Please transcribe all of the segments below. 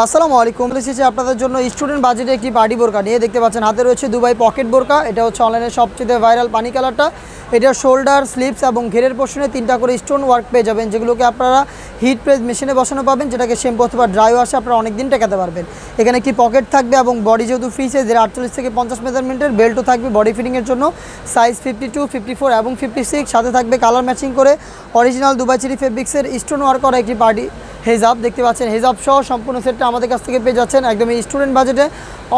আসসালামু আলাইকুম। এসেছি আপনাদের জন্য স্টুডেন্ট বাজেটে একটি পার্টি বোরকা নিয়ে। দেখতে পাচ্ছেন হাতে রয়েছে দুবাই পকেট বোরকা। এটা হচ্ছে অনলাইনে সবচেয়ে ভাইরাল পানি কালারটা। এটা শোল্ডার, স্লিভস এবং ঘেরের পোর্শনে 3টা করে স্টোন ওয়ার্ক পেয়ে যাবেন, যেগুলোকে আপনারা হিট প্রেস মেশিনে বসানো পাবেন, যেটাকে শ্যাম্পু অথবা ড্রাই ওয়াশে আপনারা অনেক দিন টেকাতে পারবেন। এখানে একটি পকেট থাকবে এবং বডি যেহেতু ফ্রি সাইজ 48 থেকে 50 মেজারমেন্টের বেল্টও থাকবে বডি ফিটিংয়ের জন্য, সাইজ 52, 54 এবং 56। সাথে থাকবে কালার ম্যাচিং করে অরিজিনাল দুবাই চেরি ফেব্রিক্সের স্টোন ওয়ার্ক করা একটি পার্টি হেজাব। দেখতে পাচ্ছেন হেজাব সহ সম্পূর্ণ সেটটা আমাদের কাছ থেকে পেয়ে যাচ্ছেন একদমই স্টুডেন্ট বাজেটে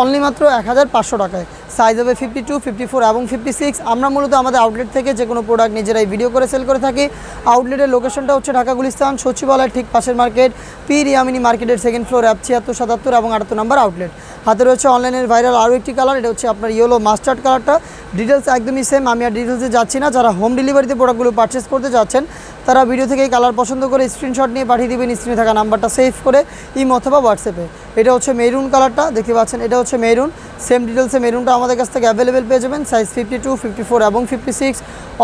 অনলি মাত্র 1500 টাকায়। সাইজ হবে 52, 54 এবং 56। আমরা মূলত আমাদের আউটলেট থেকে যে কোনো প্রোডাক্ট নিজেরাই ভিডিও করে সেল করে থাকি। আউটলেটের লোকেশনটা হচ্ছে ঢাকা গুলিস্তান সচিবালয়ের ঠিক পাশের মার্কেট, পীর ইয়ামিনী মার্কেটের সেকেন্ড ফ্লোর, অ্যাপ 76, 77 এবং 78 নম্বর আউটলেট। হাতে রয়েছে অনলাইনের ভাইরাল আরও একটি কালার, এটা হচ্ছে আপনার ইয়েলো মাস্টার্ড কালারটা। ডিটেলস একদমই সেম, আমি আর ডিটেলসে যাচ্ছি না। যারা হোম ডেলিভারিতে প্রোডাক্টগুলো পারচেস করতে যাচ্ছেন তারা ভিডিও থেকে কালার পছন্দ করে স্ক্রিনশট নিয়ে পাঠিয়ে দেবেন স্ক্রিনে থাকা নাম্বারটা সেভ করে ইমো অথবা হোয়াটসঅ্যাপে। এটা হচ্ছে মেরুন কালারটা, দেখতে পাচ্ছেন এটা হচ্ছে মেরুন। সেম ডিটেলসে মেরুনটা আমাদের কাছ থেকে অ্যাভেলেবেল পেয়ে যাবেন, সাইজ 52, 54 এবং 56।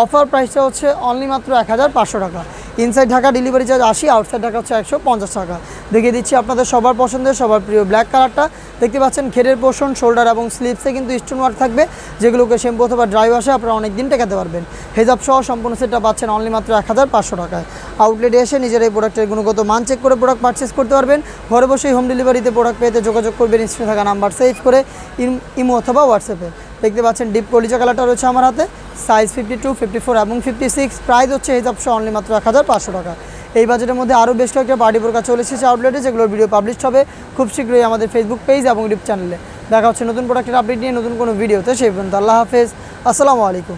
অফার প্রাইসটা হচ্ছে অনলি মাত্র 1500 টাকা। Inside Dhaka delivery charge 80, outside Dhaka হচ্ছে 150 টাকা। দেখিয়ে দিচ্ছি আপনাদের সবার পছন্দের সবার প্রিয় ব্ল্যাক কালারটা। দেখতে পাচ্ছেন ঘেরের পোর্শন, শোল্ডার এবং স্লিভসে কিন্তু স্টোন ওয়ার্ক থাকবে, যেগুলোকে শ্যাম্পু অথবা ড্রাই ওয়াশে আপনারা অনেক দিন টেকাতে পারবেন। হেজাব সহ সম্পূর্ণ সেটটা পাচ্ছেন অনলি মাত্র 1500 টাকায়। আউটলেটে এসে নিজের এই প্রোডাক্টের গুণগত মান চেক করে প্রোডাক্ট পারচেস করতে পারবেন। ঘরে বসেই হোম ডেলিভারিতে প্রোডাক্ট পেতে যোগাযোগ করবেন স্ক্রিনে থাকা নাম্বার সেভ করে ইমো অথবা হোয়াটসঅ্যাপে। দেখতে পাচ্ছেন ডিপ কলিজা কালারটা রয়েছে আমার হাতে, সাইজ 52, 54 এবং 56। প্রাইস হচ্ছে হেজাব সহ অনলি মাত্র 1500 টাকা। এই বাজেটের মধ্যে আরও বেশ কয়েকটা পার্টি বোরকা চলে এসেছে আউটলেটে, যেগুলোর ভিডিও পাবলিশ হবে খুব শীঘ্রই আমাদের ফেসবুক পেজ এবং ইউটিউব চ্যানেলে। দেখা হচ্ছে নতুন প্রোডাক্টের আপডেট নিয়ে নতুন কোনো ভিডিওতে। সেই পর্যন্ত আল্লাহ হাফেজ, আসসালামু আলাইকুম।